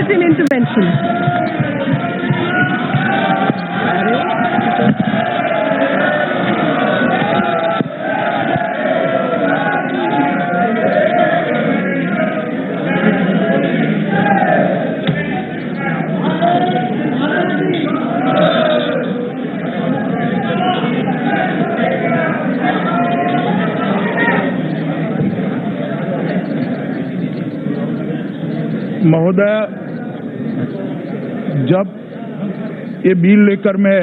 in intervention. महोदय, जब ये बिल लेकर मैं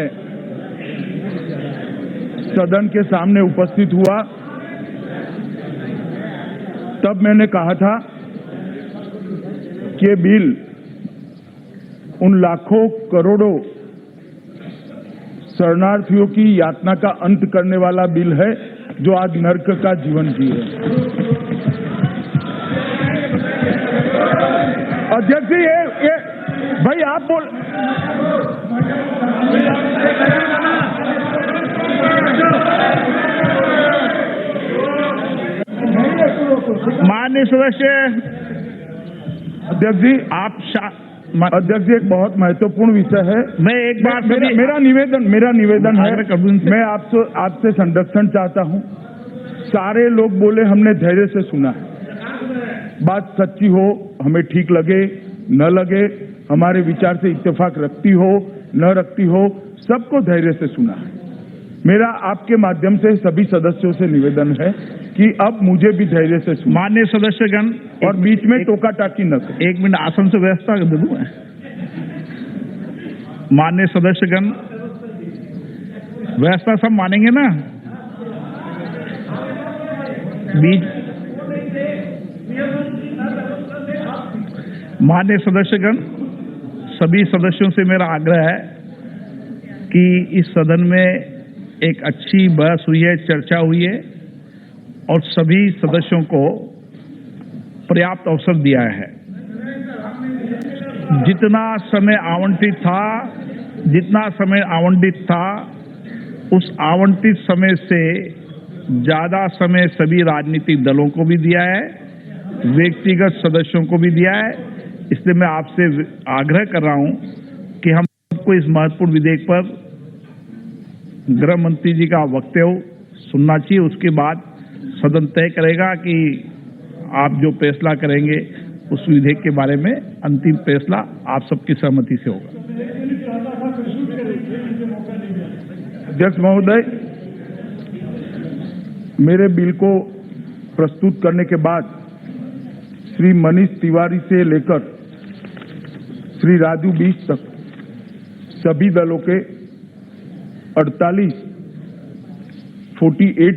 सदन के सामने उपस्थित हुआ तब मैंने कहा था कि ये बिल उन लाखों करोड़ों शरणार्थियों की यातना का अंत करने वाला बिल है जो आज नर्क का जीवन जी है। अध्यक्ष जी, ये भाई आप बोल। माननीय सदस्य, अध्यक्ष जी अध्यक्ष जी, एक बहुत महत्वपूर्ण विषय है। मैं एक बार मेरा निवेदन है, मैं आपसे संरक्षण चाहता हूं। सारे लोग बोले, हमने धैर्य से सुना है। बात सच्ची हो, हमें ठीक लगे न लगे, हमारे विचार से इत्तेफाक रखती हो न रखती हो, सबको धैर्य से सुना है। मेरा आपके माध्यम से सभी सदस्यों से निवेदन है कि अब मुझे भी धैर्य से सुना। माननीय सदस्यगण, और बीच में टोका टाकी न करें। 1 मिनट आसन से व्यवस्था कर दूं मैं। माननीय सदस्यगण, व्यवस्था सब मानेंगे ना? माननीय सदस्यगण, सभी सदस्यों से मेरा आग्रह है कि इस सदन में एक अच्छी बहस हुई है, चर्चा हुई है और सभी सदस्यों को पर्याप्त अवसर दिया है। जितना समय आवंटित था उस आवंटित समय से ज्यादा समय सभी राजनीतिक दलों को भी दिया है, व्यक्तिगत सदस्यों को भी दिया है। इसलिए मैं आपसे आग्रह कर रहा हूं कि हम सबको इस महत्वपूर्ण विधेयक पर गृह मंत्री जी का वक्तव्य सुनना चाहिए। उसके बाद सदन तय करेगा कि आप जो फैसला करेंगे उस विधेयक के बारे में अंतिम फैसला आप सबकी सहमति से होगा। अध्यक्ष महोदय, मेरे बिल को प्रस्तुत करने के बाद श्री मनीष तिवारी से लेकर श्री राजू बीस तक सभी दलों के 48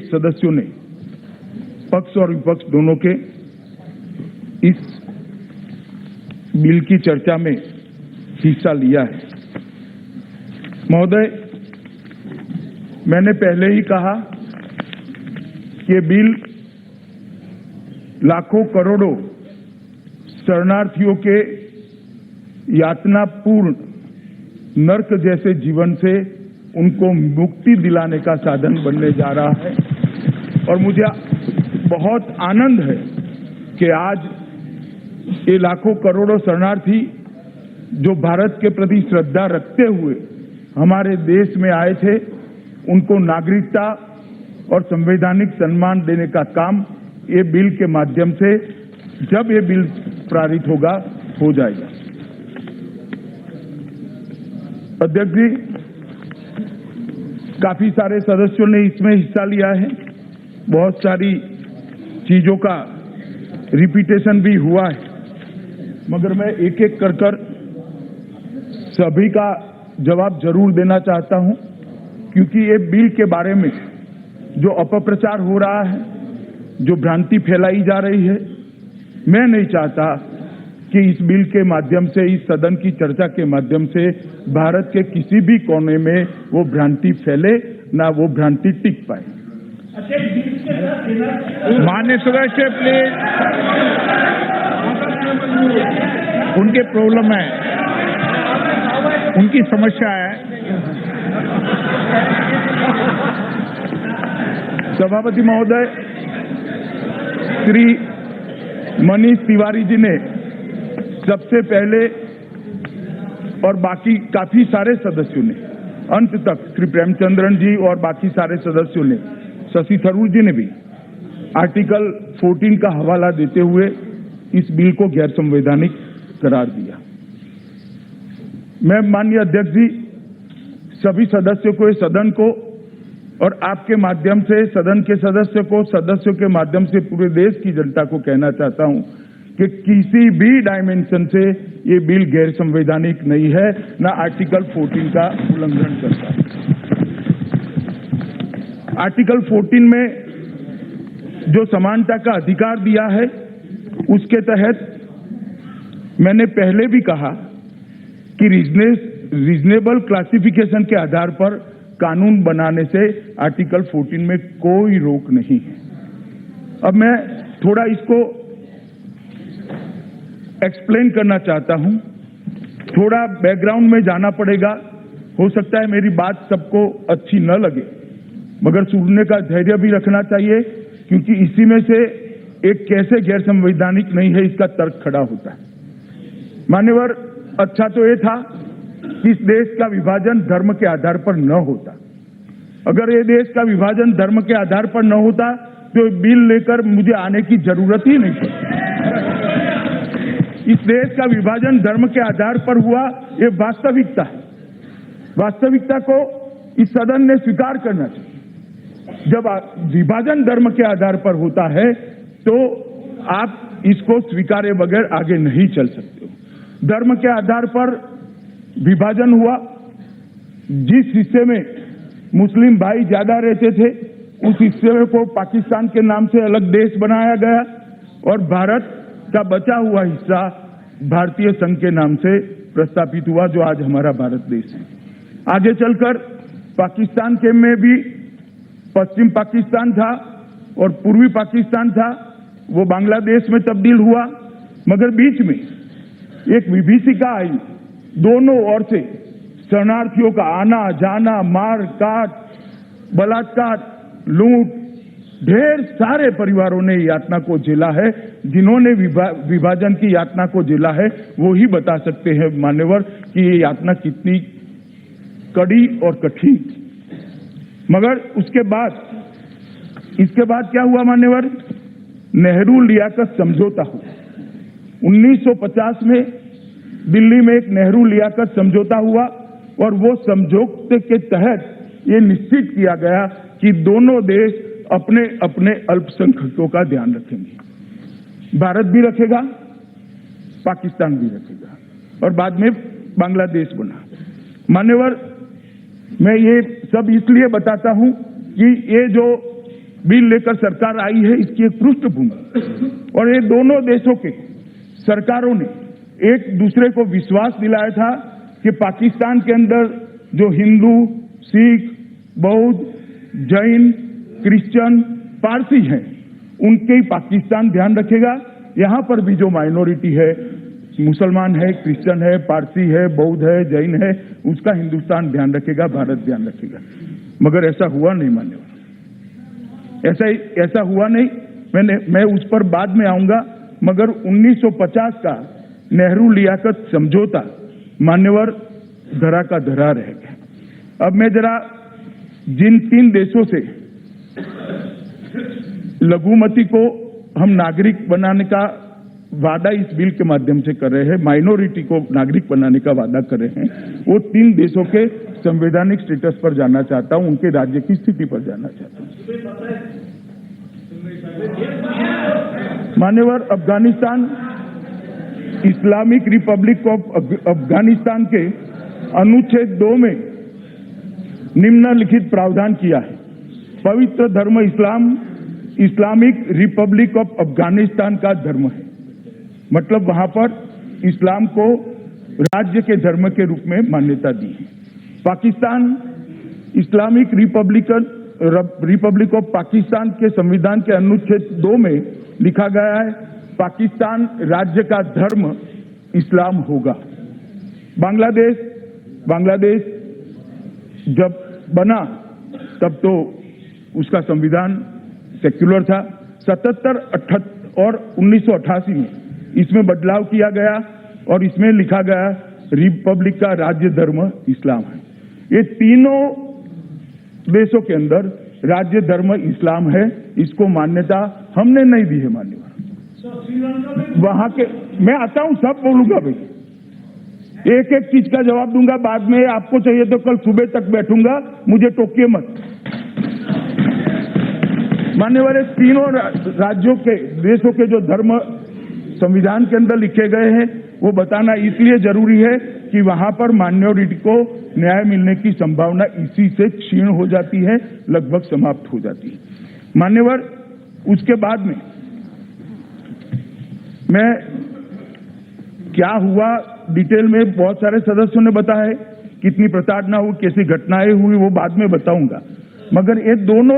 सदस्यों ने पक्ष और विपक्ष दोनों के इस बिल की चर्चा में हिस्सा लिया है। महोदय, मैंने पहले ही कहा कि बिल लाखों करोड़ों शरणार्थियों के यातनापूर्ण नर्क जैसे जीवन से उनको मुक्ति दिलाने का साधन बनने जा रहा है। और मुझे बहुत आनंद है कि आज ये लाखों करोड़ों शरणार्थी जो भारत के प्रति श्रद्धा रखते हुए हमारे देश में आए थे, उनको नागरिकता और संवैधानिक सम्मान देने का काम ये बिल के माध्यम से, जब ये बिल पारित होगा, हो जाएगा। अध्यक्ष जी, काफी सारे सदस्यों ने इसमें हिस्सा लिया है। बहुत सारी चीजों का रिपीटेशन भी हुआ है, मगर मैं एक एक कर सभी का जवाब जरूर देना चाहता हूं, क्योंकि ये बिल के बारे में जो अपप्रचार हो रहा है, जो भ्रांति फैलाई जा रही है, मैं नहीं चाहता कि इस बिल के माध्यम से, इस सदन की चर्चा के माध्यम से भारत के किसी भी कोने में वो भ्रांति फैले, ना वो भ्रांति टिक पाए। माननीय सदस्य, प्लीज, उनके प्रॉब्लम है, उनकी समस्या है। सभापति महोदय, श्री मनीष तिवारी जी ने सबसे पहले और बाकी काफी सारे सदस्यों ने अंत तक, श्री प्रेमचंद्रन जी और बाकी सारे सदस्यों ने, शशि थरूर जी ने भी आर्टिकल 14 का हवाला देते हुए इस बिल को गैर संवैधानिक करार दिया। मैं माननीय अध्यक्ष जी, सभी सदस्यों को, इस सदन को और आपके माध्यम से सदन के सदस्यों के माध्यम से पूरे देश की जनता को कहना चाहता हूं कि किसी भी डायमेंशन से ये बिल गैर संवैधानिक नहीं है, न आर्टिकल 14 का उल्लंघन करता है। आर्टिकल 14 में जो समानता का अधिकार दिया है, उसके तहत मैंने पहले भी कहा कि रीजनेबल क्लासिफिकेशन के आधार पर कानून बनाने से आर्टिकल 14 में कोई रोक नहीं है। अब मैं थोड़ा इसको एक्सप्लेन करना चाहता हूं, थोड़ा बैकग्राउंड में जाना पड़ेगा। हो सकता है मेरी बात सबको अच्छी न लगे, मगर सुनने का धैर्य भी रखना चाहिए, क्योंकि इसी में से एक कैसे गैर संवैधानिक नहीं है इसका तर्क खड़ा होता है। मान्यवर, अच्छा तो ये था कि इस देश का विभाजन धर्म के आधार पर न होता। अगर ये देश का विभाजन धर्म के आधार पर न होता तो बिल लेकर मुझे आने की जरूरत ही नहीं पड़ती। इस देश का विभाजन धर्म के आधार पर हुआ, ये वास्तविकता है। वास्तविकता को इस सदन ने स्वीकार करना चाहिए। जब विभाजन धर्म के आधार पर होता है तो आप इसको स्वीकारे बगैर आगे नहीं चल सकते हो। धर्म के आधार पर विभाजन हुआ, जिस हिस्से में मुस्लिम भाई ज्यादा रहते थे उस हिस्से में को पाकिस्तान के नाम से अलग देश बनाया गया और भारत का बचा हुआ हिस्सा भारतीय संघ के नाम से प्रस्तापित हुआ, जो आज हमारा भारत देश है। आगे चलकर पाकिस्तान के में भी पश्चिम पाकिस्तान था और पूर्वी पाकिस्तान था, वो बांग्लादेश में तब्दील हुआ, मगर बीच में एक विभीषिका आई। दोनों ओर से शरणार्थियों का आना जाना, मार काट, बलात्कार, लूट, ढेर सारे परिवारों ने यातना को झेला है। जिन्होंने विभाजन की यातना को झेला है वो ही बता सकते हैं मान्यवर कि ये यातना कितनी कड़ी और कठिन थी। मगर इसके बाद क्या हुआ मान्यवर? नेहरू लियाकत समझौता हुआ। 1950 में दिल्ली में एक नेहरू लियाकत समझौता हुआ और वो समझौते के तहत ये निश्चित किया गया कि दोनों देश अपने अपने अल्पसंख्यकों का ध्यान रखेंगे। भारत भी रखेगा, पाकिस्तान भी रखेगा और बाद में बांग्लादेश बना। मान्यवर, मैं ये सब इसलिए बताता हूं कि ये जो बिल लेकर सरकार आई है इसकी एक पृष्ठभूमि, और ये दोनों देशों के सरकारों ने एक दूसरे को विश्वास दिलाया था कि पाकिस्तान के अंदर जो हिंदू, सिख, बौद्ध, जैन, क्रिश्चियन, पारसी हैं, उनके ही पाकिस्तान ध्यान रखेगा। यहां पर भी जो माइनॉरिटी है, मुसलमान है, क्रिश्चियन है, पारसी है, बौद्ध है, जैन है, उसका हिंदुस्तान ध्यान रखेगा, भारत ध्यान रखेगा। मगर ऐसा हुआ नहीं मान्यवर, ऐसा हुआ नहीं। मैं उस पर बाद में आऊंगा, मगर 1950 का नेहरू लियाकत समझौता मान्यवर धरा का धरा रह गया। अब मैं जरा जिन 3 देशों से लघुमती को हम नागरिक बनाने का वादा इस बिल के माध्यम से कर रहे हैं, माइनॉरिटी को नागरिक बनाने का वादा कर रहे हैं, वो 3 देशों के संवैधानिक स्टेटस पर जाना चाहता हूं, उनके राज्य की स्थिति पर जाना चाहता हूं। मान्यवर, Afghanistan, Islamic Republic of Afghanistan के अनुच्छेद 2 में निम्नलिखित प्रावधान किया है। पवित्र धर्म इस्लाम इस्लामिक रिपब्लिक ऑफ अफगानिस्तान का धर्म है, मतलब वहां पर इस्लाम को राज्य के धर्म के रूप में मान्यता दी है। Pakistan, Islamic Republic of Pakistan के संविधान के अनुच्छेद 2 में लिखा गया है पाकिस्तान राज्य का धर्म इस्लाम होगा। बांग्लादेश जब बना तब तो उसका संविधान सेक्युलर था। 77, 78 और 1988 में इसमें बदलाव किया गया और इसमें लिखा गया रिपब्लिक का राज्य धर्म इस्लाम है। ये तीनों देशों के अंदर राज्य धर्म इस्लाम है, इसको मान्यता हमने नहीं दी है मान्यवर। वहां के मैं आता हूं, सब बोलूंगा भाई, एक एक चीज का जवाब दूंगा बाद में। आपको चाहिए तो कल सुबह तक बैठूंगा, मुझे टोकिए मत। मान्यवर, तीनों राज्यों के देशों के जो धर्म संविधान के अंदर लिखे गए हैं वो बताना इसलिए जरूरी है कि वहां पर माइनॉरिटी को न्याय मिलने की संभावना इसी से क्षीण हो जाती है, लगभग समाप्त हो जाती है। मान्यवर, उसके बाद में मैं क्या हुआ डिटेल में बहुत सारे सदस्यों ने बताया है, कितनी प्रताड़ना हुई, कैसी घटनाएं हुई वो बाद में बताऊंगा, मगर ये दोनों